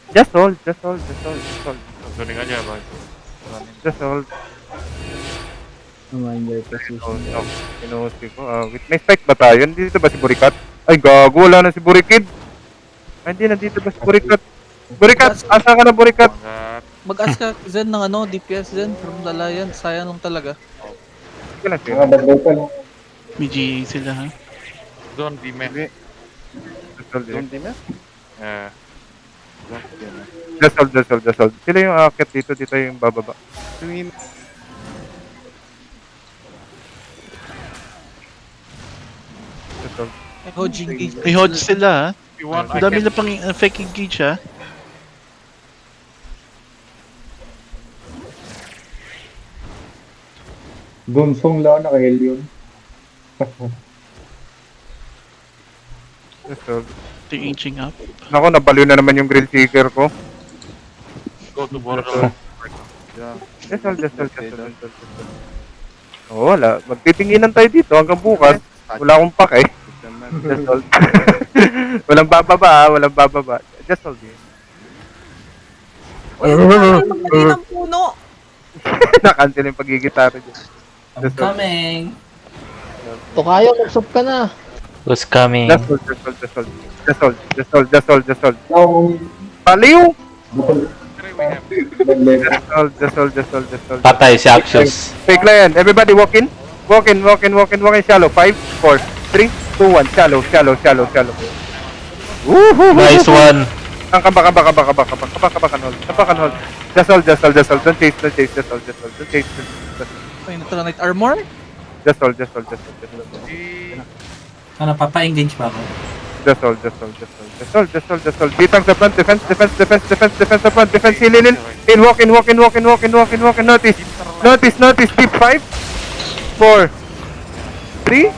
Just hold, just hold, just hold, just hold. Tuning aja bang. Just hold. Reminder Oh, position. no. Inuusi ko. Wait, may spike ba tayo? Dito ba si Burikat? Ay, gago. Wala na si Burikid. Ay, hindi. Nandito ba si Burikat? Burikat! Asa ka na, Burikat? Manggat. Mag-ask ka Zen ng ano, DPS Zen from the Lion. Sayang lang talaga. Sige lang, sige Mga lang. bagay pa lang. May GA sila ha. Zone di me. Hindi. Just hold, Zone di me. Eh. just hold, just hold, just hold. Sila yung aakyat dito. Dito yung bababa. Tingin. Just hold. May Hodge engage. May hodge sila ha. If you want, I Ang dami can. na pang fake engage ha. Gunsong lang, naka-heal yun. Just hold. Inching up. Nako, nabaliw na naman yung grill seeker ko. Go to border. Just hold, just hold, just hold, just hold, just hold. Oh, wala. Magtitinginan tayo dito hanggang bukas. Wala akong pake. Just hold. Walang bababa, walang bababa. Just hold yun. Magaling ng puno! Nakancel yung pagigitara dyan. I'm coming. Tokayo, magsop ka na. Who's coming? Just hold, just hold, just hold. Just hold, just hold, just hold, just hold. Now, Baliw! We have. Just hold, just hold, just hold, just hold. Patay si Axios. Fake lion. Everybody walk in. Walk in, walk in, walk in, walk in. Shallow. 5, 4, 3, 2, 1. Shallow, shallow, shallow, shallow. Woohoo! Nice one. Ang kabak, kabak, kabak, kabak, kabak, kabak, kabak, and hold. Kabak and hold. Just hold, just hold, just hold. Don't chase, don't chase, just hold, just hold. Don't chase, don't chase. Ay, Natronite armor? Just hold, just hold, just hold, just hold. Ano, papa-engage ba ako? Just hold, just hold, just hold, just hold, just hold, just hold. Defense sa front, defense, defense, defense, defense, defense sa front, defense, heal, heal, heal, walk in, walk in, walk in, walk in, walk in, walk in, notice, notice, notice, deep 5, 4, 3,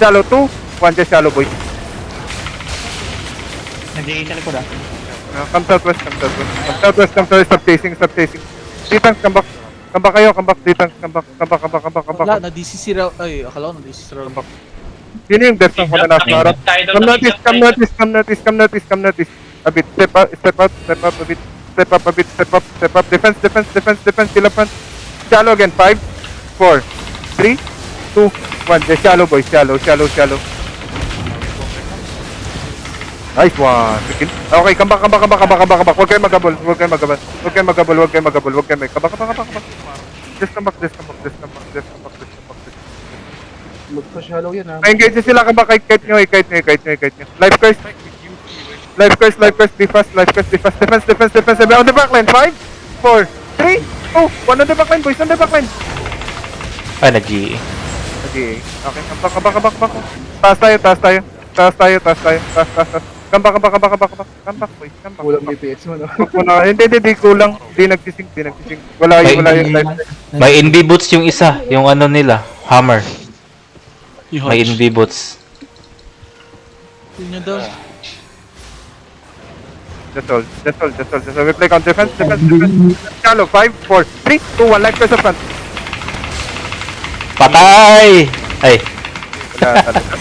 shallow 2, 1, just shallow boys. Nag-GA sa likod ah. Come southwest, come southwest, come southwest, come southwest, stop chasing, stop chasing. Defense, come back. Come back kayo, come back, defense, come back, come back, come back, come back, come back. Wala, na-DCC raw. Ay, akala ko na-DCC raw. Sino yung death ng nasa harap? Come notice, come notice, come notice, come notice, come notice. A bit, step out, step out, step up a bit, step up a bit, step up, step up. Defense, defense, defense, defense, still up front. Shallow again, 5, 4, 3, 2, 1. Just shallow boys, shallow, shallow, shallow. Nice one. Okay, come back, come back, come back, come back, come back, come back. Huwag kayo magabol, huwag kayo magabol, huwag kayo magabol, huwag kayo magabol, huwag kayo magabol. Come back, come back, come back, come back. Just come back, just come back, just come back, just come back, just come back, just come back. magpa-shallow yan ha. Engage sila ka ba kite nyo, i-kite nyo, i-kite nyo, i-kite nyo. Life curse, life curse, life curse, be fast, life curse, be fast. Defense, defense, defense. On the back line, 5, 4, 3, 2, 1 on the back line, boys, on the back line. Ay, nag-GA. Okay, okay, come back, come back, come back, come back. Taas tayo, taas tayo, taas tayo, taas tayo, taas, taas, taas. Come back, come back, come back, come back, come back, come back, boys, come back. Kulang come back. DPS mo, no? Wag mo na- Hindi, hindi, kulang. Hindi nagsising, hindi nagsising. Wala yung, wala yung life. May NB boots yung isa. Yung ano nila. Hammer. Yung May hodge. NB boots. Yun nyo daw. Just hold, just hold, just hold, just hold. We play on defense, defense, defense. Shallow, 5, 4, 3, 2, 1. Life curse up front. Patay! Ay, Wala talaga.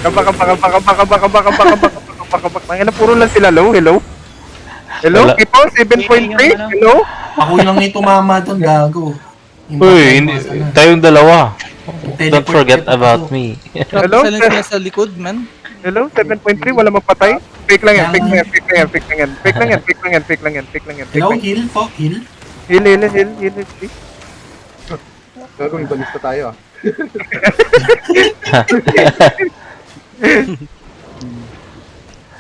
Kambak, kambak, kambak, kambak, kambak, kambak, kambak, kambak, kambak, kambak, kambak. Tangina, puro lang sila low. Hello? Hello? Wala. Tipo, 7.3? Hello? Ako lang may tumama doon, gago. Yung uy, baka- hindi, ano, tayong dalawa. teleport Don't forget teleport about ako. me. Hello? Silence nila sa likod, man. Hello? 7.3? Wala mapatay? Fake lang yan, fake lang yan, fake lang yan, fake lang yan. Fake lang yan, fake lang yan, fake lang yan, fake lang yan. Hello, heal po, heal. Heal, heal, heal, heal, heal, please. Pero may balista tayo ah.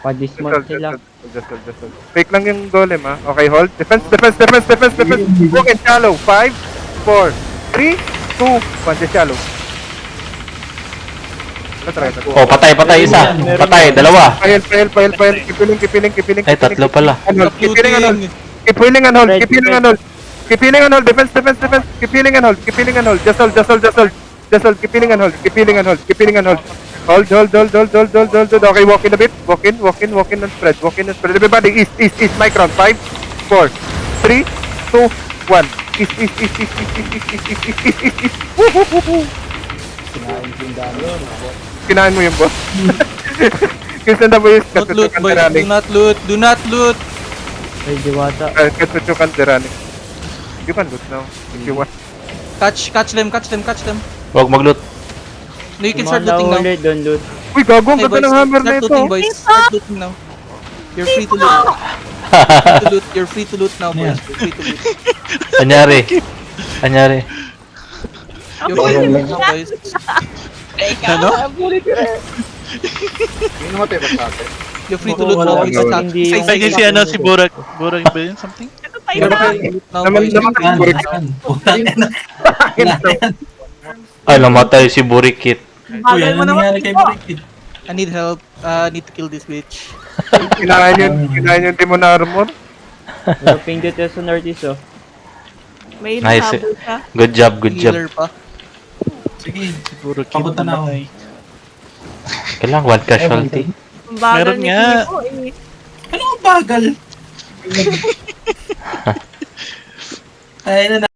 Just hold, just hold, just hold, just hold. Fake lang yung golem, ha? Okay, hold. Defense, defense, defense, defense, defense. Walk in shallow. 5, 4, 3, 2, 1. Just shallow. Try. Oh, patay, patay isa. Patay, dalawa. Pahil, pahil, pahil, pahil. Kipiling, kipiling, kipiling. Ay, tatlo pala. Keep healing and hold. Keep healing and hold. Keep healing and hold. Keep healing and hold. Defense, defense, defense. Keep healing and hold. Keep healing and hold. Just hold, just hold, just hold. Just hold. Keep healing and hold. Keep healing and hold. Keep healing and hold. Hold, hold, hold, hold, hold, hold, hold, hold. Okay, walk in a bit. Walk in, walk in, walk in and spread. Walk in and spread. Everybody, east, east, east. Mic round. 5, 4, 3, 2, 1. East, east, east, east, east, east, east, east, east, east, east, east, east. Woo-hoo-hoo-hoo. Kinain mo yung boss. Kasi na ba yung Don't loot, boy. Do not loot. Do not loot. Ay, diwata. Catch what you can, Derani. You can loot now, if you want. Catch them. Huwag mag-loot. No, you can Yung start mga looting now. nahuli, don't loot. Uy, gago, ang Hey, ganda boys, ng hammer na start ito. looting, boys. Start looting now. You're free to loot. You're free to loot now, boys. You're free to loot. Anyari. Anyari. You're free to loot now, boys. Ano? Hindi namatay ba sa atin? You're free to loot now, boys. Wala. Attack. Hindi yung- Ay, si ano, si Burak. Burak ba yun? Something? You're free to loot now, Naman, boys. naman, Yan, Burik. yan. Putang ina. Ay, namatay si Burikit. Kuya, ano nangyari kay Burikit? I need help. Need to kill this bitch. Kinain yung demon armor. Pero ping dito sa Northeast, oh. May Nice. nahabol siya. Good job, good job. Healer pa. Sige, Si Burak. papunta na ako. Kailangan one casualty. Ang bagal Meron ni nga. Kiko eh. Ano ang bagal? Ay na